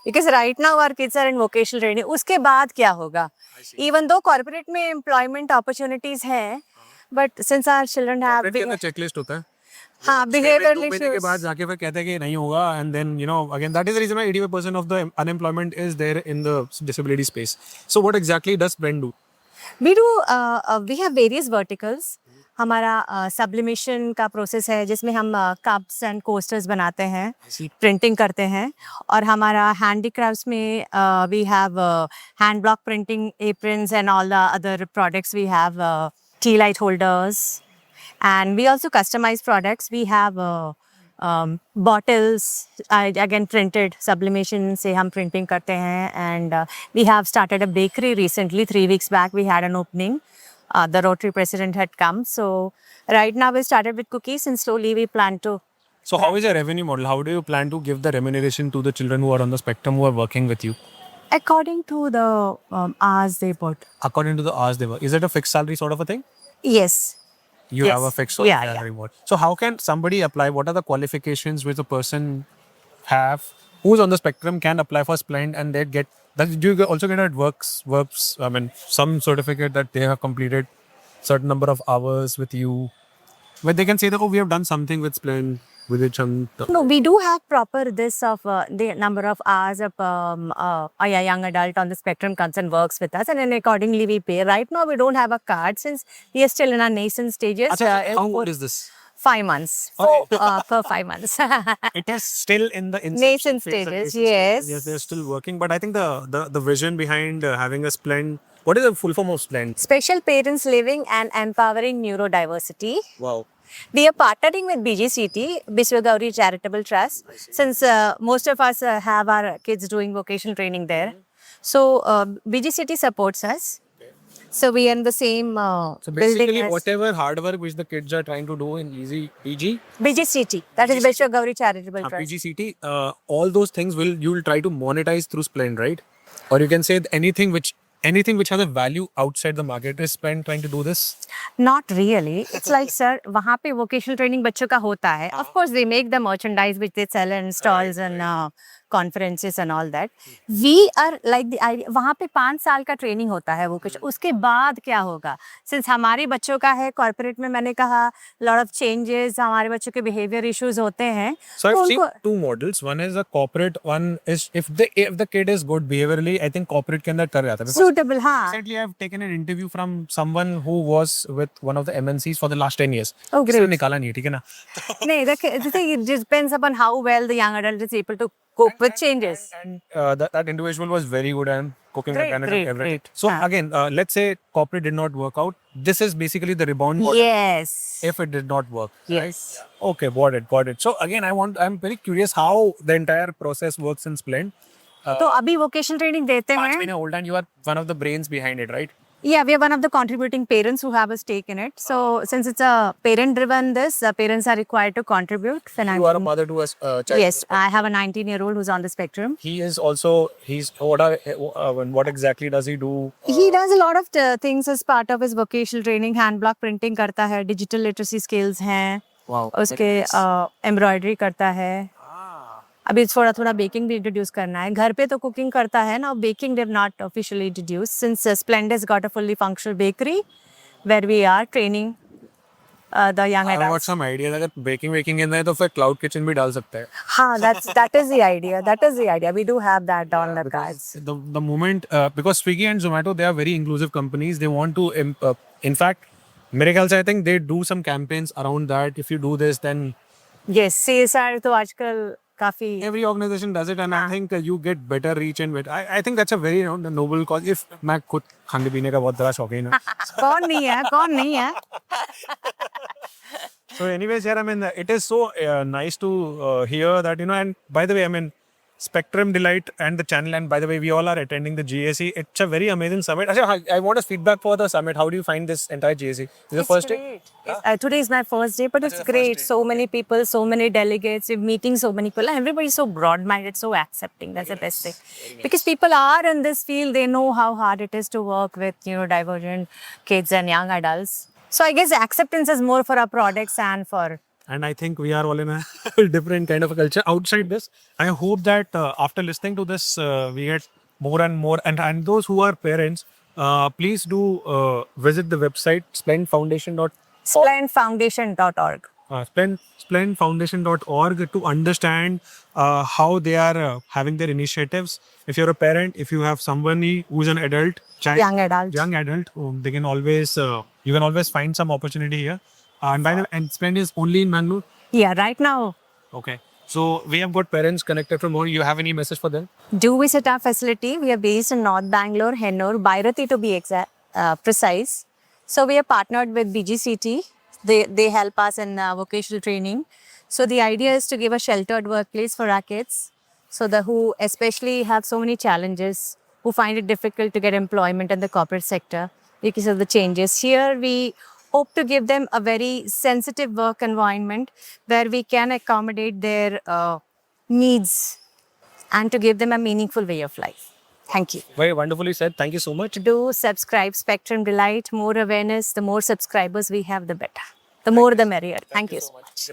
because right now our kids are in vocational training. उसके बाद क्या होगा? Even though corporate में employment opportunities हैं, but since our children have Corporate के अंदर checklist होता है. हाँ 2 behavioral महीने के issues. बाद जाके फिर कहते हैं कि नहीं होगा, and then again that is the reason why 85% of the unemployment is there in the disability space. So what exactly does Blend do? We do we have various verticals. हमारा सब्लिमेशन का प्रोसेस है जिसमें हम cups and coasters बनाते हैं, printing करते हैं. और हमारा हैंडीक्राफ्ट्स में we have hand block printing, aprons and all the other products. We have tea light holders and we also customize products. We have bottles, again printed sublimation से हम printing करते हैं. And we have started a bakery recently. 3 weeks back we had an opening. The Rotary president had come. So right now we started with cookies and slowly we plan to. So how is your revenue model? How do you plan to give the remuneration to the children who are on the spectrum who are working with you? According to the hours they put. According to the hours they work. Is it a fixed salary sort of a thing? Yes. You Yes. have a fixed Yeah, salary mode. So how can somebody apply? What are the qualifications which a person have who's on the spectrum can apply for Splend and they get that? Do you also get at works? I mean, some certificate that they have completed certain number of hours with you, where they can say that we have done something with Splend with it. No, we do have proper this of the number of hours of a young adult on the spectrum comes and works with us, and then accordingly we pay. Right now we don't have a card since we are still in our nascent stages. Achha, how old is this? 5 months. Per 5 months. It is still in the Nascent stages, yes. Yes, they're still working. But I think the vision behind having a Splend. What is the full form of Splend? Special Parents Living and Empowering Neurodiversity. Wow. We are partnering with BGCT, Biswa Gauri Charitable Trust, since most of us have our kids doing vocational training there. So BGCT supports us. So we are in the same So building basically, as whatever hard work which the kids are trying to do in Easy PG, BGCT, that is Biswa Gauri Charitable Trust. PGCT, all those things you'll try to monetize through Splend, right? Or you can say anything which has a value outside the market is Splend trying to do this. Not really. It's like, sir, वहाँ पे vocational training बच्चों का होता है. Of course, they make the merchandise which they sell in stalls and conferences and all that. We are like the idea. वहाँ पे 5 साल का ट्रेनिंग होता है vocational. उसके बाद क्या होगा? Since हमारे बच्चों का है corporate में, मैंने कहा lot of changes, हमारे बच्चों के behavior issues होते हैं. So I've तो seen उनको 2 models. One is a corporate. One is if the kid is good behaviorally, I think corporate के अंदर कर जाता है. suitable, हाँ. Recently, I've taken an interview from someone who was with one of the MNCs for the last 10 years. Oh, great. इसने निकाला नहीं है, ठीक है ना? नहीं, the thing, it depends upon how well the young adult is able to cope with changes. And that individual was very good and cooking Great, the candidates great, and everything. great. So हाँ. again, let's say corporate did not work out. This is basically the rebound model Yes. if it did not work. Yes. Right? Okay, got it. So again, I'm very curious how the entire process works in Splend. तो अभी vocational training देते 5 हैं. महीने old and you are one of the brains behind it, right? Yeah, we are one of the contributing parents who have a stake in it. So since it's a parent-driven this, parents are required to contribute You are a financially. mother to a child. Yes, I have a 19-year-old who's on the spectrum. What exactly does he do? He does a lot of things as part of his vocational training. Hand block printing करता है, digital literacy skills हैं, Wow. उसके embroidery करता है. अभी थोड़ा थोड़ा baking भी इंट्रोड्यूस करना है. घर पे तो कुकिंग करता है ना, baking they not officially introduce since Splend has got a fully functional bakery where we are training the young I got adults. some idea अगर baking के अंदर है तो फिर cloud kitchen भी डाल सकते हैं. हाँ, that is the idea. We do have that on the cards. The moment because Swiggy and Zomato, they are very inclusive companies. They want to in fact मेरे ख्याल से I think they do some campaigns around that. If you do this, then Yes, CSR तो आजकल काफी. every organization does it, and I think you get better reach and better. I think that's a very noble cause. If मैं खुद खाने पीने का बहुत बड़ा शौकीन हूँ. कौन नहीं है. So anyways, yeah, I mean, it is so nice to hear that, and by the way, I mean, Spectrum Delight and the channel, and by the way, we all are attending the GAC. It's a very amazing summit. Achha, I want a feedback for the summit. How do you find this entire GAC? Is it the first day? Today is my first day, but it's great. So many people, so many delegates, we're meeting so many people. Everybody's so broad-minded, so accepting. That's the best thing. Because people are in this field, they know how hard it is to work with, divergent kids and young adults. So I guess acceptance is more for our products and for and I think we are all in a different kind of a culture outside this. I hope that after listening to this, we get more and more. And those who are parents, please do visit the website Splendfoundation.org. splendfoundation.org to understand how they are having their initiatives. If you're a parent, if you have somebody who's an adult, child, young adult, they can always you can always find some opportunity here. And by the way, and Splend is only in Bangalore. Yeah, right now, Okay, so we have got parents connected from home. You have any message for them? do visit our facility. We are based in North Bangalore, Hennur, Bhairati to be precise. So we are partnered with BGCT. They help us in vocational training. So the idea is to give a sheltered workplace for our kids, so the who especially have so many challenges, who find it difficult to get employment in the corporate sector because of the changes. Here we hope to give them a very sensitive work environment where we can accommodate their needs and to give them a meaningful way of life. Thank you. Very wonderfully said. Thank you so much. Do subscribe Spectrum Delight. More awareness, the more subscribers we have, the better. The more the merrier. Thank you so much.